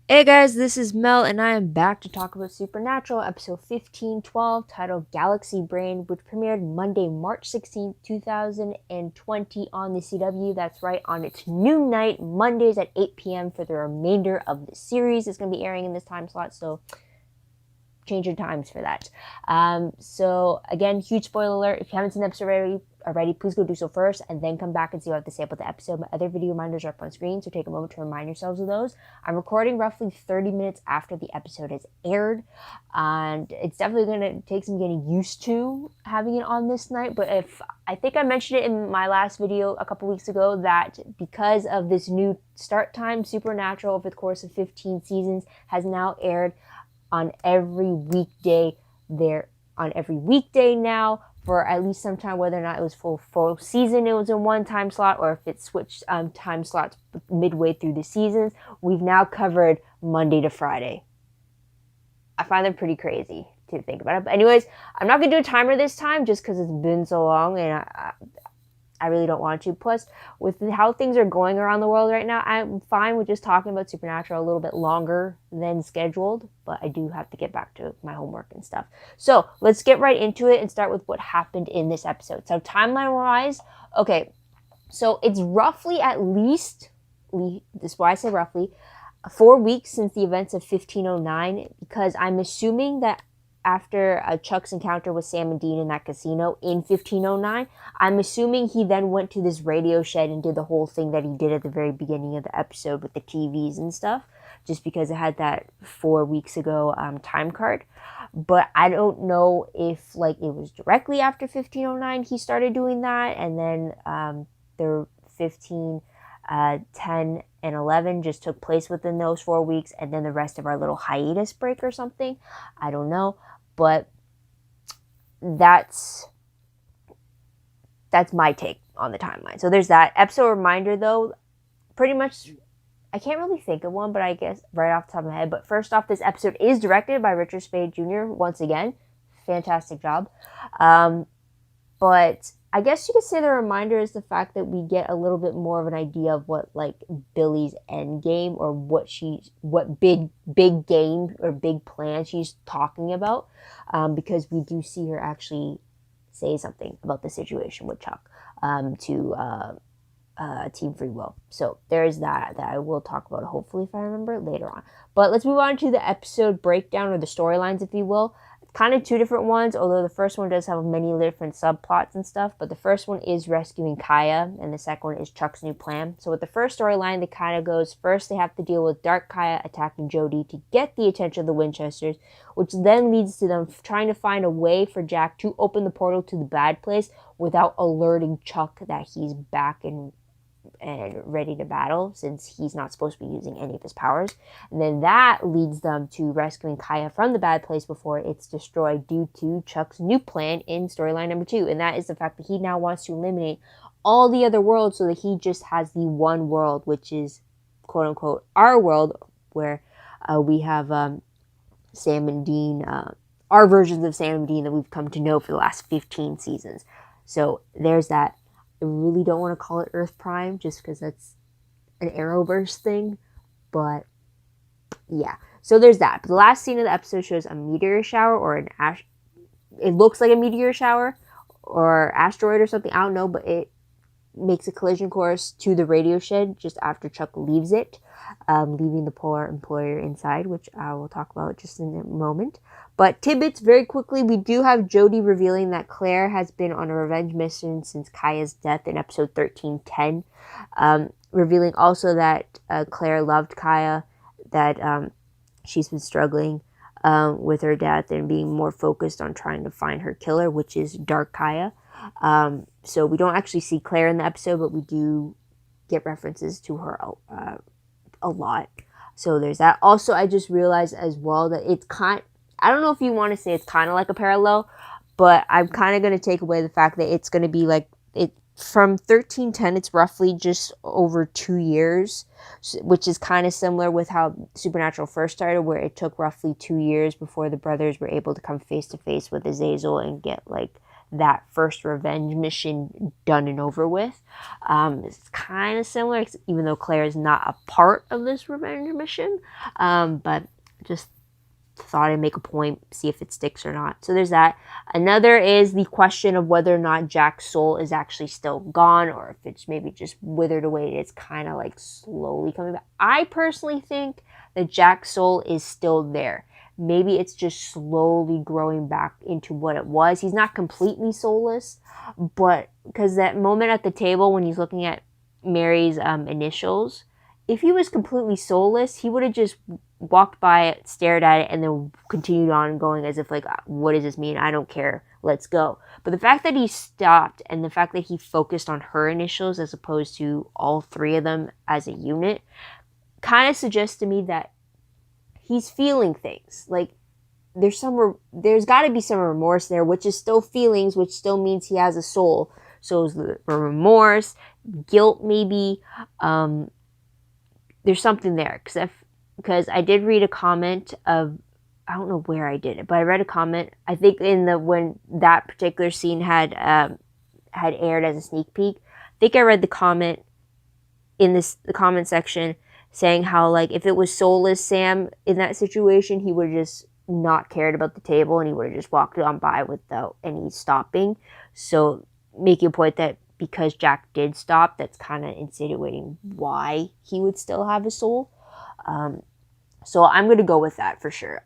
Hey guys, this is Mel, and I am back to talk about Supernatural, episode 1512, titled Galaxy Brain, which premiered Monday, March 16th, 2020 on the CW. That's right, on its noon night, Mondays at 8 p.m. for the remainder of the series. It's going to be airing in this time slot, so change your times for that. So again, huge spoiler alert. If you haven't seen the episode already, please go do so first and then come back and see what I have to say about the episode. My other video reminders are up on screen, so take a moment to remind yourselves of those. I'm recording roughly 30 minutes after the episode has aired, and it's definitely going to take some getting used to having it on this night. But if I think I mentioned it in my last video a couple weeks ago that because of this new start time, Supernatural over the course of 15 seasons has now aired on every weekday now for at least some time, whether or not it was full season, it was in one time slot, or if it switched time slots midway through the seasons. We've now covered Monday to Friday. I find them pretty crazy to think about it. But anyways, I'm not going to do a timer this time just because it's been so long, and I really don't want to. Plus, with how things are going around the world right now, I'm fine with just talking about Supernatural a little bit longer than scheduled, but I do have to get back to my homework and stuff. So let's get right into it and start with what happened in this episode. So timeline-wise, okay, so it's roughly this is why I say roughly, 4 weeks since the events of 1509, because I'm assuming that after Chuck's encounter with Sam and Dean in that casino in 1509, I'm assuming he then went to this radio shed and did the whole thing that he did at the very beginning of the episode with the TVs and stuff, just because it had that 4 weeks ago time card. But I don't know if it was directly after 1509 he started doing that, and then the 15, 10, and 11 just took place within those 4 weeks, and then the rest of our little hiatus break or something. I don't know. But that's my take on the timeline. So there's that. Episode reminder, though, pretty much, I can't really think of one, but I guess right off the top of my head. But first off, this episode is directed by Richard Spade Jr. once again. Fantastic job. But I guess you could say the reminder is the fact that we get a little bit more of an idea of what Billy's end game, or what big game or big plan she's talking about, because we do see her actually say something about the situation with Chuck to Team Free Will. So there's that I will talk about, hopefully, if I remember later on. But let's move on to the episode breakdown, or the storylines, if you will. Kind of two different ones, although the first one does have many different subplots and stuff. But the first one is rescuing Kaya, and the second one is Chuck's new plan. So with the first storyline, it kind of goes, first they have to deal with Dark Kaya attacking Jodie to get the attention of the Winchesters, which then leads to them trying to find a way for Jack to open the portal to the bad place without alerting Chuck that he's back and ready to battle, since he's not supposed to be using any of his powers. And then that leads them to rescuing Kaya from the bad place before it's destroyed due to Chuck's new plan in storyline number 2. And that is the fact that he now wants to eliminate all the other worlds so that he just has the one world, which is quote unquote our world, where we have Sam and Dean, our versions of Sam and Dean that we've come to know for the last 15 seasons. So there's that. I really don't want to call it Earth Prime just because that's an Arrowverse thing, but yeah. So there's that. But the last scene of the episode shows a meteor shower, or it looks like a meteor shower or asteroid or something. I don't know, but it makes a collision course to the radio shed just after Chuck leaves it, leaving the poor employer inside, which I will talk about just in a moment. But Tibbets, very quickly, we do have Jodie revealing that Claire has been on a revenge mission since Kaya's death in episode 1310. Revealing also that Claire loved Kaya, that she's been struggling with her death and being more focused on trying to find her killer, which is Dark Kaya. So we don't actually see Claire in the episode, but we do get references to her a lot. So there's that. Also, I just realized as well that it's I don't know if you want to say it's kind of like a parallel, but I'm kind of going to take away the fact that it's going to be from 1310, it's roughly just over 2 years, which is kind of similar with how Supernatural first started, where it took roughly 2 years before the brothers were able to come face to face with Azazel and get that first revenge mission done and over with. It's kind of similar, even though Claire is not a part of this revenge mission. But just thought I'd make a point, see if it sticks or not. So there's that. Another is the question of whether or not Jack's soul is actually still gone, or if it's maybe just withered away. It's kind of like slowly coming back. I personally think that Jack's soul is still there. Maybe it's just slowly growing back into what it was. He's not completely soulless, but because that moment at the table when he's looking at Mary's initials, if he was completely soulless, he would have just walked by it, stared at it, and then continued on going as if like, what does this mean? I don't care. Let's go. But the fact that he stopped and the fact that he focused on her initials as opposed to all three of them as a unit kind of suggests to me that he's feeling things. Like there's got to be some remorse there, which is still feelings, which still means he has a soul. So is the remorse, guilt maybe. There's something there because I did read a comment of, I don't know where I did it, but I read a comment, I think when that particular scene had aired as a sneak peek. I think I read the comment in the comment section saying how, like, if it was soulless Sam in that situation, he would have just not cared about the table and he would have just walked on by without any stopping. So making a point that because Jack did stop, that's kind of insinuating why he would still have a soul. So I'm going to go with that for sure.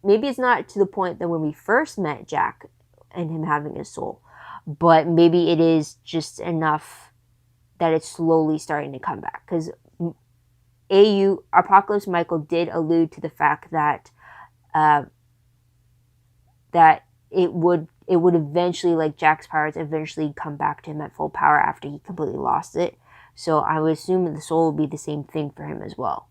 Maybe it's not to the point that when we first met Jack and him having a soul, but maybe it is just enough that it's slowly starting to come back. Because Apocalypse Michael did allude to the fact that that it would eventually, like Jack's powers eventually come back to him at full power after he completely lost it. So I would assume that the soul would be the same thing for him as well.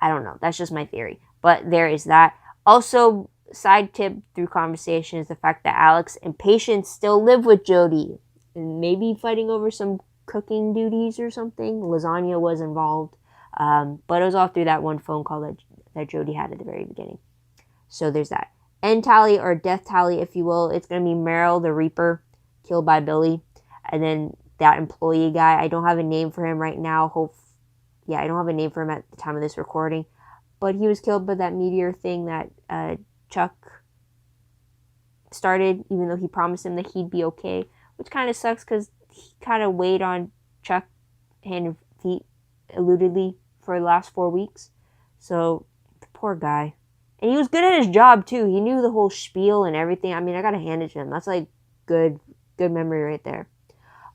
I don't know. That's just my theory. But there is that. Also, side tip through conversation is the fact that Alex and Patience still live with Jodie. And maybe fighting over some cooking duties or something. Lasagna was involved. But it was all through that one phone call that Jodie had at the very beginning. So there's that. End tally, or death tally, if you will. It's going to be Merle, the Reaper, killed by Billy. And then that employee guy. I don't have a name for him right now. I don't have a name for him at the time of this recording. But he was killed by that meteor thing that Chuck started, even though he promised him that he'd be okay. Which kind of sucks because he kind of weighed on Chuck hand and feet, alludedly, for the last 4 weeks. So, the poor guy. And he was good at his job, too. He knew the whole spiel and everything. I mean, I gotta hand it to him. That's, like, good memory right there.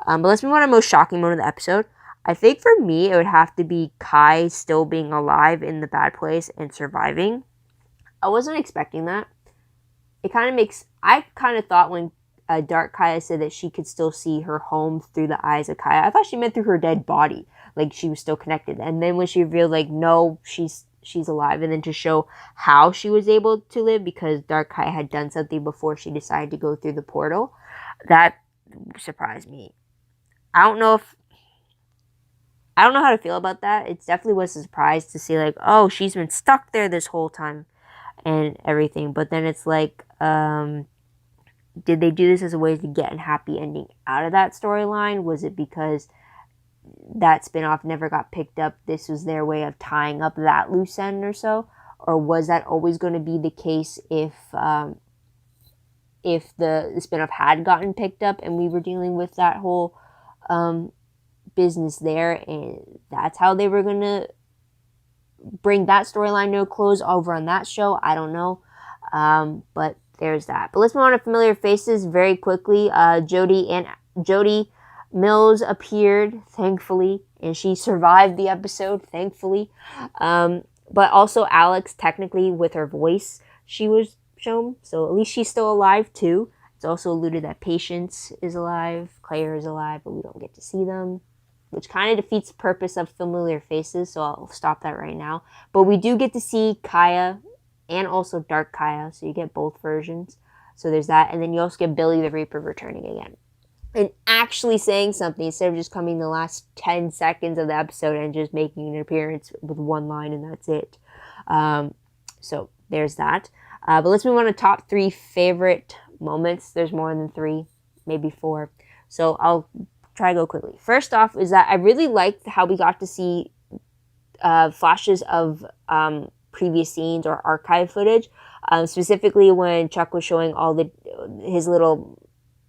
But let's move on to the most shocking moment of the episode. I think for me, it would have to be Kai still being alive in the bad place and surviving. I wasn't expecting that. I kind of thought when Dark Kaya said that she could still see her home through the eyes of Kaya, I thought she meant through her dead body. Like, she was still connected. And then when she revealed, like, no, she's alive. And then to show how she was able to live because Dark Kaya had done something before she decided to go through the portal. That surprised me. I don't know how to feel about that. It definitely was a surprise to see, like, oh, she's been stuck there this whole time and everything. But then it's like, did they do this as a way to get a happy ending out of that storyline? Was it because that spinoff never got picked up? This was their way of tying up that loose end or so? Or was that always going to be the case if the spinoff had gotten picked up and we were dealing with that whole business there, and that's how they were gonna bring that storyline to a close over on that show? I don't know, but there's that. But let's move on to familiar faces very quickly. Jodie Mills appeared, thankfully, and she survived the episode, thankfully. But also Alex, technically, with her voice, she was shown, so at least she's still alive too. It's also alluded that Patience is alive, Claire is alive, but we don't get to see them, which kind of defeats the purpose of familiar faces, so I'll stop that right now. But we do get to see Kaya and also Dark Kaya, so you get both versions. So there's that, and then you also get Billy the Reaper returning again. And actually saying something instead of just coming the last 10 seconds of the episode and just making an appearance with one line and that's it. So there's that. But let's move on to top 3 favorite moments. There's more than 3, maybe 4. So I'll try to go quickly. First off is that I really liked how we got to see flashes of previous scenes or archive footage, specifically when Chuck was showing all his little.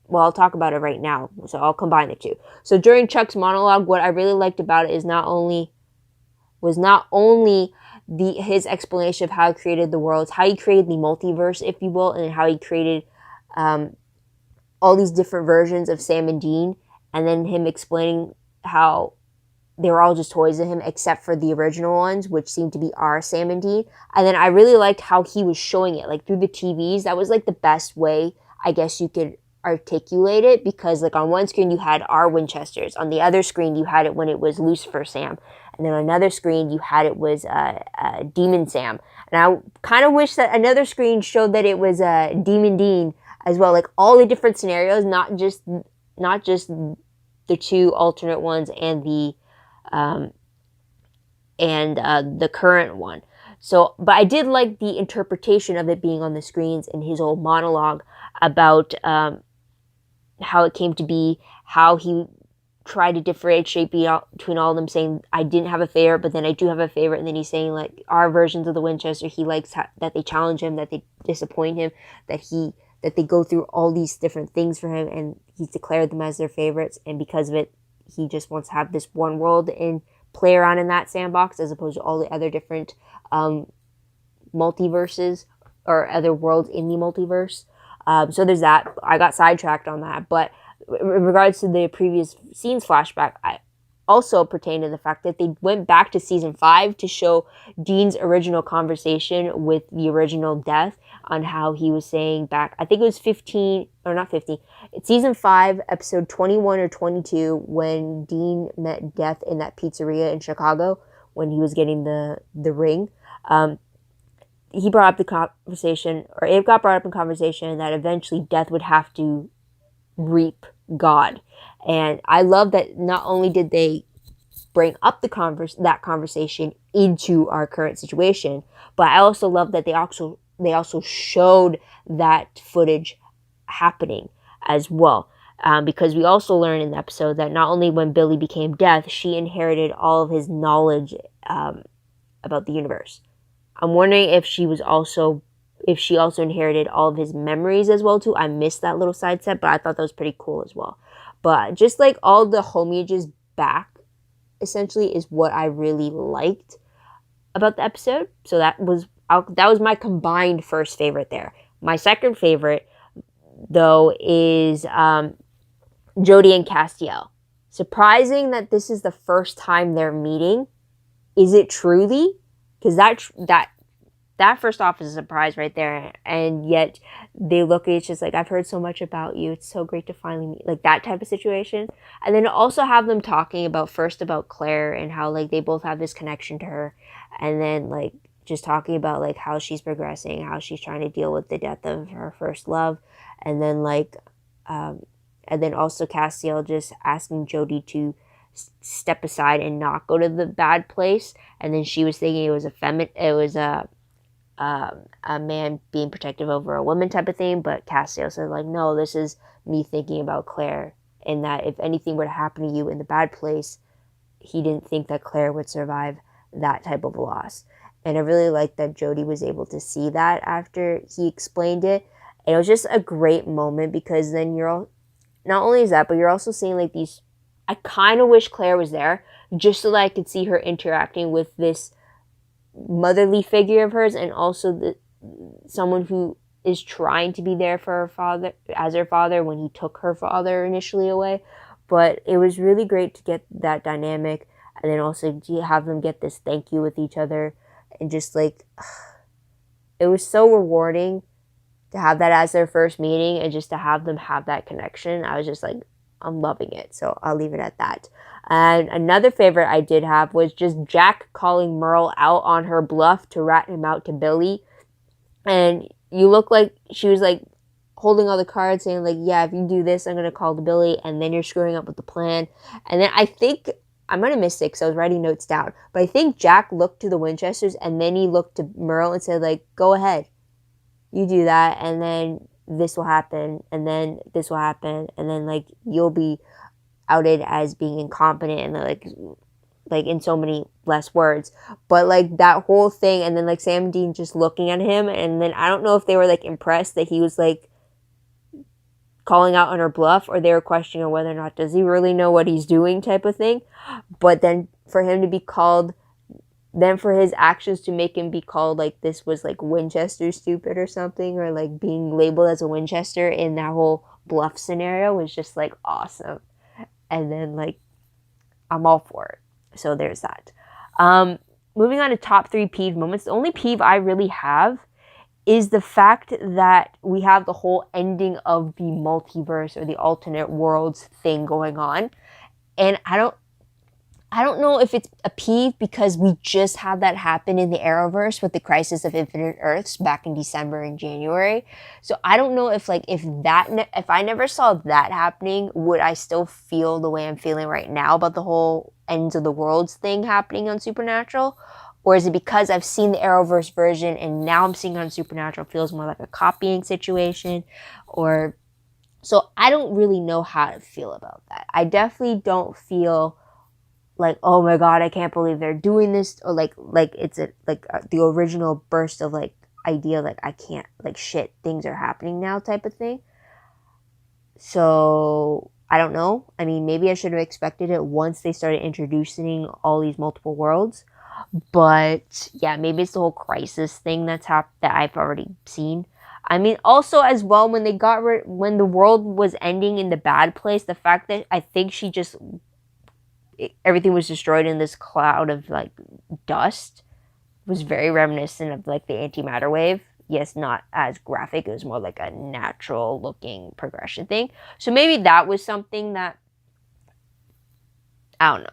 Well, I'll talk about it right now, so I'll combine the two. So during Chuck's monologue, what I really liked about it is not only his explanation of how he created the worlds, how he created the multiverse, if you will, and how he created all these different versions of Sam and Dean, and then him explaining how they were all just toys to him except for the original ones, which seemed to be our Sam and Dean. And then I really liked how he was showing it, like through the TVs. That was like the best way, I guess you could articulate it, because like on one screen you had our Winchesters, on the other screen you had it when it was Lucifer Sam, and then on another screen you had it was Demon Sam. And I kind of wish that another screen showed that it was Demon Dean as well, like all the different scenarios, not just the 2 alternate ones and the current one. So, but I did like the interpretation of it being on the screens in his old monologue about how it came to be, how he tried to differentiate between all of them, saying, I didn't have a favorite, but then I do have a favorite. And then he's saying, like, our versions of the Winchester, he likes that they challenge him, that they disappoint him, that they go through all these different things for him, and he's declared them as their favorites. And because of it, he just wants to have this one world and play around in that sandbox, as opposed to all the other different multiverses or other worlds in the multiverse. So there's that. I got sidetracked on that. But in regards to the previous scenes flashback, I also pertain to the fact that they went back to season 5 to show Dean's original conversation with the original Death, on how he was saying back, I think it was 15, or not 15, it's season 5, episode 21 or 22, when Dean met Death in that pizzeria in Chicago, when he was getting the ring. He brought up the conversation, or it got brought up in conversation, that eventually Death would have to reap God. And I love that not only did they bring up that conversation into our current situation, but I also love that they also showed that footage happening as well. Because we also learned in the episode that not only when Billy became Death, she inherited all of his knowledge about the universe. I'm wondering if she also inherited all of his memories as well too. I missed that little side set, but I thought that was pretty cool as well. But just like all the homages back, essentially, is what I really liked about the episode. So that was my combined first favorite there. My second favorite, though, is Jodie and Castiel. Surprising that this is the first time they're meeting. Is it truly? Because that first off is a surprise right there. And yet they look at each other like, I've heard so much about you. It's so great to finally meet. Like that type of situation. And then also have them talking about Claire and how like they both have this connection to her. And then like just talking about like how she's progressing, how she's trying to deal with the death of her first love. And then like, and then also Castiel just asking Jodie to step aside and not go to the bad place. And then she was thinking it was a man being protective over a woman type of thing, but Castiel said like, no, this is me thinking about Claire, and that if anything were to happen to you in the bad place, he didn't think that Claire would survive that type of loss. And I really liked that Jodie was able to see that after he explained it. And it was just a great moment, because then not only is that, but you're also seeing like these, I kind of wish Claire was there just so that I could see her interacting with this motherly figure of hers, and also someone who is trying to be there for her father, as her father, when he took her father initially away. But it was really great to get that dynamic, and then also to have them get this thank you with each other, and just like, it was so rewarding to have that as their first meeting, and just to have them have that connection. I was just like, I'm loving it. So I'll leave it at that. And another favorite I did have was just Jack calling Merle out on her bluff to rat him out to Billy. And you look like she was like holding all the cards, saying like, yeah, if you do this, I'm going to call to Billy, and then you're screwing up with the plan. And then I think, I might have missed it because I was writing notes down, but I think Jack looked to the Winchesters, and then he looked to Merle and said like, go ahead, you do that. And then this will happen, and then this will happen, and then like you'll be outed as being incompetent, and like in so many less words. But like that whole thing, and then like Sam and Dean just looking at him, and then I don't know if they were like impressed that he was like calling out on her bluff, or they were questioning whether or not does he really know what he's doing type of thing. But then for him to be called, then for his actions to make him be called like this was like Winchester stupid or something, or like being labeled as a Winchester in that whole bluff scenario was just like awesome. And then like I'm all for it. So there's that. Moving on to top 3 peeve moments. The only peeve I really have is the fact that we have the whole ending of the multiverse or the alternate worlds thing going on. And I don't know if it's a peeve because we just had that happen in the Arrowverse with the Crisis of Infinite Earths back in December and January. So I don't know if like if I never saw that happening, would I still feel the way I'm feeling right now about the whole ends of the worlds thing happening on Supernatural? Or is it because I've seen the Arrowverse version and now I'm seeing it on Supernatural, feels more like a copying situation? Or so I don't really know how to feel about that. I definitely don't feel like, oh my god, I can't believe they're doing this, or like it's the original burst of like idea, like I can't, like shit, things are happening now type of thing. So I don't know. I mean, maybe I should have expected it once they started introducing all these multiple worlds. But yeah, maybe it's the whole crisis thing that I've already seen. I mean, also as well, when when the world was ending in the bad place, the fact that I think everything was destroyed in this cloud of like dust was very reminiscent of like the antimatter wave. Yes, not as graphic. It was more like a natural looking progression thing. So maybe that was something that, I don't know.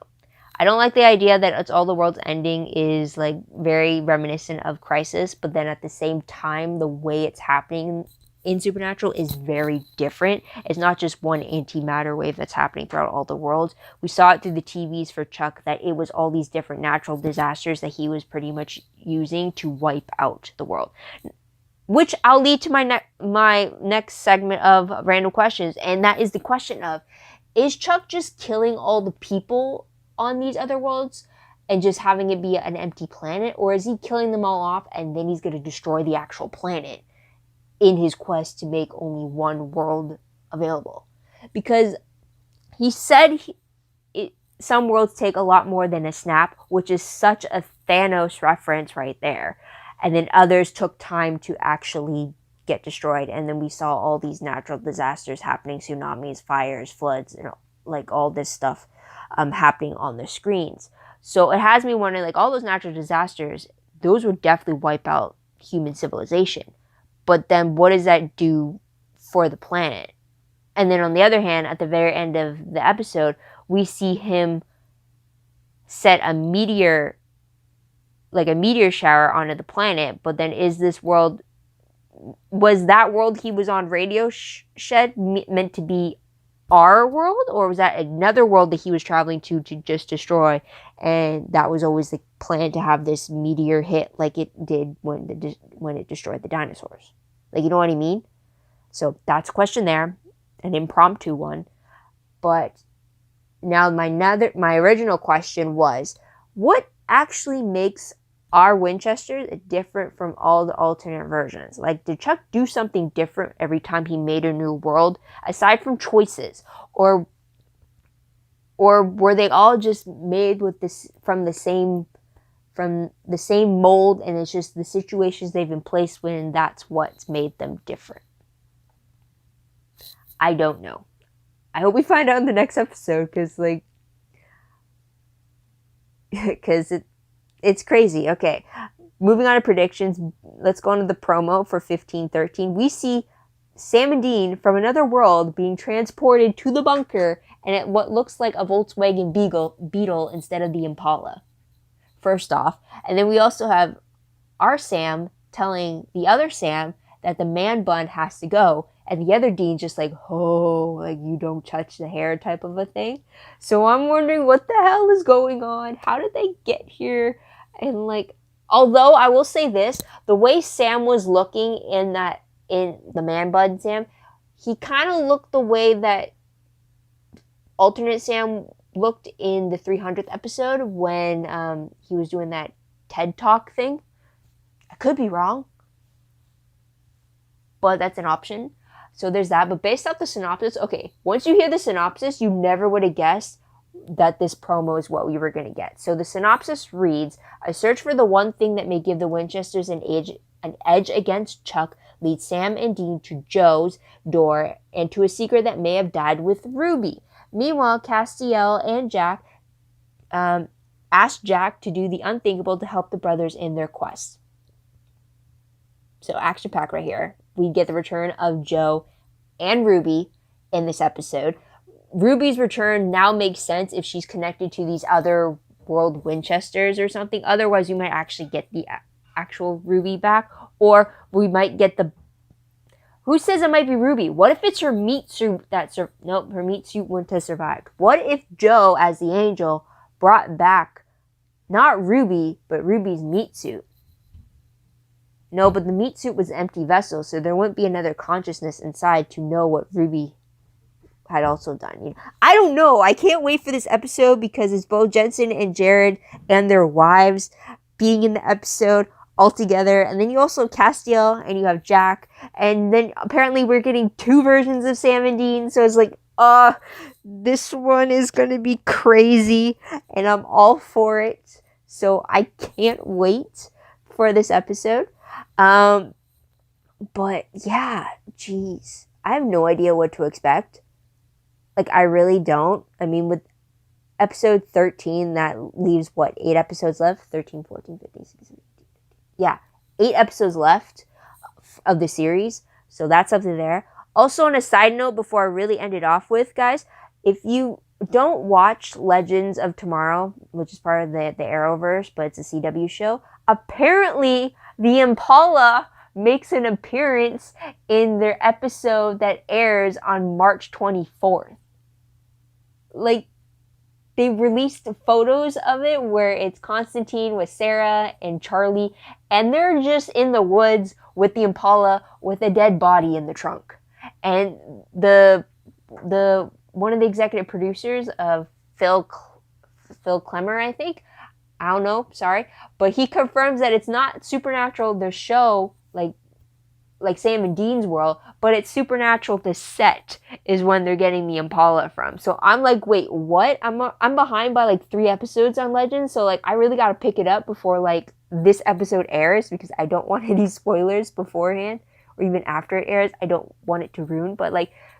I don't like the idea that it's all the world's ending is like very reminiscent of Crisis, but then at the same time, the way it's happening in Supernatural is very different. It's not just one antimatter wave that's happening throughout all the worlds. We saw it through the TVs for Chuck that it was all these different natural disasters that he was pretty much using to wipe out the world. Which I'll lead to my next segment of random questions, and that is the question of, is Chuck just killing all the people on these other worlds and just having it be an empty planet, or is he killing them all off and then he's going to destroy the actual planet in his quest to make only one world available? Because he said some worlds take a lot more than a snap, which is such a Thanos reference right there. And then others took time to actually get destroyed. And then we saw all these natural disasters happening, tsunamis, fires, floods, and like all this stuff happening on the screens. So it has me wondering, like, all those natural disasters, those would definitely wipe out human civilization. But then what does that do for the planet? And then on the other hand, at the very end of the episode, we see him set a meteor shower onto the planet. But then was that world he was on Radio Shed meant to be our world, or was that another world that he was traveling to just destroy? And that was always the plan, to have this meteor hit like it did when it destroyed the dinosaurs. Like, you know what I mean? So that's a question there, an impromptu one. But now my original question was, what actually makes our Winchesters different from all the alternate versions? Like, did Chuck do something different every time he made a new world, aside from choices? Or were they all just made with from the same mold, and it's just the situations they've been placed in, that's what's made them different? I don't know. I hope we find out in the next episode, because it's crazy. Okay, moving on to predictions. Let's go into the promo for 1513. We see Sam and Dean from another world being transported to the bunker, and at what looks like a Volkswagen Beetle instead of the Impala. First off. And then we also have our Sam telling the other Sam that the man bun has to go, and the other Dean's just like, oh, like, you don't touch the hair type of a thing. So I'm wondering what the hell is going on. How did they get here? And like, although I will say this, the way Sam was looking in in the man bud Sam, he kind of looked the way that alternate Sam looked in the 300th episode when he was doing that TED Talk thing. I could be wrong, but that's an option. So there's that. But based off the synopsis, okay, once you hear the synopsis, you never would have guessed that this promo is what we were going to get. So the synopsis reads, a search for the one thing that may give the Winchesters an edge against Chuck leads Sam and Dean to Joe's door and to a secret that may have died with Ruby. Meanwhile, Castiel and Jack ask Jack to do the unthinkable to help the brothers in their quest. So action pack right here. We get the return of Joe and Ruby in this episode. Ruby's return now makes sense if she's connected to these other world Winchesters or something. Otherwise, you might actually get the actual Ruby back. Or we might get the... Who says it might be Ruby? What if it's her meat suit that... Nope, her meat suit wouldn't have survived. What if Joe, as the angel, brought back not Ruby, but Ruby's meat suit? No, but the meat suit was an empty vessel, so there wouldn't be another consciousness inside to know what Ruby had also done. I don't know. I can't wait for this episode because it's both Jensen and Jared and their wives being in the episode all together. And then you also have Castiel and you have Jack. And then apparently we're getting 2 versions of Sam and Dean. So it's like, this one is going to be crazy. And I'm all for it. So I can't wait for this episode. But yeah, geez, I have no idea what to expect. Like, I really don't. I mean, with episode 13, that leaves, 8 episodes left? 13, 14, 15, 16, 17. Yeah, 8 episodes left of the series. So that's something there. Also, on a side note, before I really end it off with, guys, if you don't watch Legends of Tomorrow, which is part of the Arrowverse, but it's a CW show, apparently the Impala makes an appearance in their episode that airs on March 24th. Like, they released photos of it where it's Constantine with Sarah and Charlie, and they're just in the woods with the Impala with a dead body in the trunk. And the one of the executive producers of Phil Klemmer, I think, I don't know, sorry, but he confirms that it's not supernatural, the show, like Sam and Dean's world, but it's supernatural, the set is when they're getting the Impala from. So I'm like, wait, what? I'm behind by 3 episodes on Legends, so I really gotta pick it up before this episode airs because I don't want any spoilers beforehand or even after it airs. I don't want it to ruin, but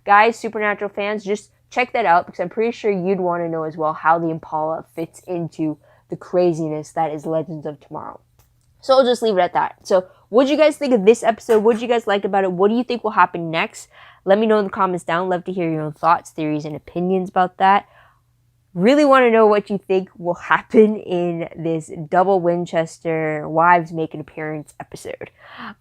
guys, Supernatural fans, just check that out because I'm pretty sure you'd want to know as well how the Impala fits into the craziness that is Legends of Tomorrow. So I'll just leave it at that. So what did you guys think of this episode? What did you guys like about it? What do you think will happen next? Let me know in the comments down. Love to hear your own thoughts, theories, and opinions about that. Really want to know what you think will happen in this double Winchester wives make an appearance episode.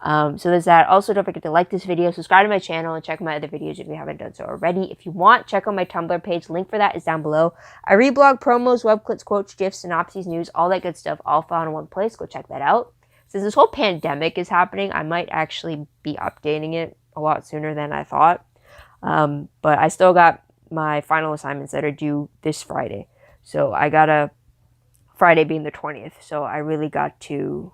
So there's that. Also, don't forget to like this video, subscribe to my channel, and check my other videos if you haven't done so already. If you want, check out my Tumblr page. Link for that is down below. I reblog promos, web clips, quotes, gifs, synopses, news, all that good stuff, all found in one place. Go check that out. Since this whole pandemic is happening, I might actually be updating it a lot sooner than I thought. But I still got my final assignments that are due this Friday. So I got a Friday being the 20th. So I really got to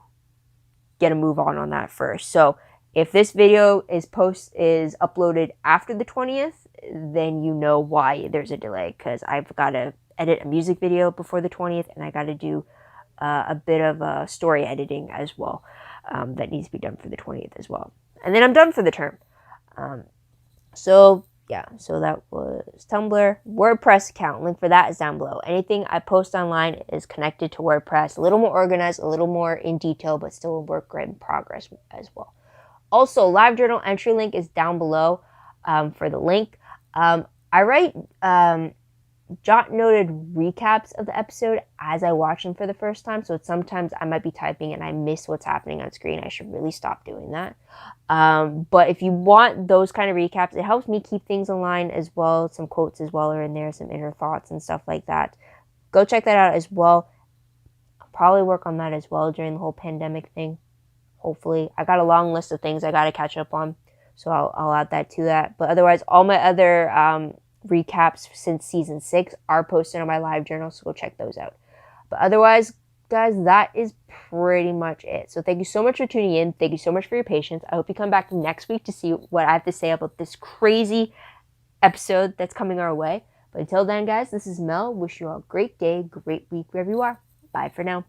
get a move on that first. So if this video is uploaded after the 20th, then you know why there's a delay. Because I've got to edit a music video before the 20th, and I got to do a bit of story editing as well. That needs to be done for the 20th as well. And then I'm done for the term. So yeah, so that was Tumblr. WordPress account, link for that is down below. Anything I post online is connected to WordPress. A little more organized, a little more in detail, but still a work in progress as well. Also, live journal entry link is down below for the link. I write jot noted recaps of the episode as I watch them for the first time. So sometimes I might be typing and I miss what's happening on screen. I should really stop doing that. But if you want those kind of recaps, it helps me keep things in line as well. Some quotes as well are in there, some inner thoughts and stuff like that. Go check that out as well. I'll probably work on that as well during the whole pandemic thing. Hopefully. I got a long list of things I got to catch up on. So I'll add that to that. But otherwise, all my other recaps since season 6 are posted on my live journal, so go check those out. But otherwise, guys, that is pretty much it. So thank you so much for tuning in. Thank you so much for your patience. I hope you come back next week to see what I have to say about this crazy episode that's coming our way. But until then, guys, this is Mel. Wish you all a great day, great week wherever you are. Bye for now.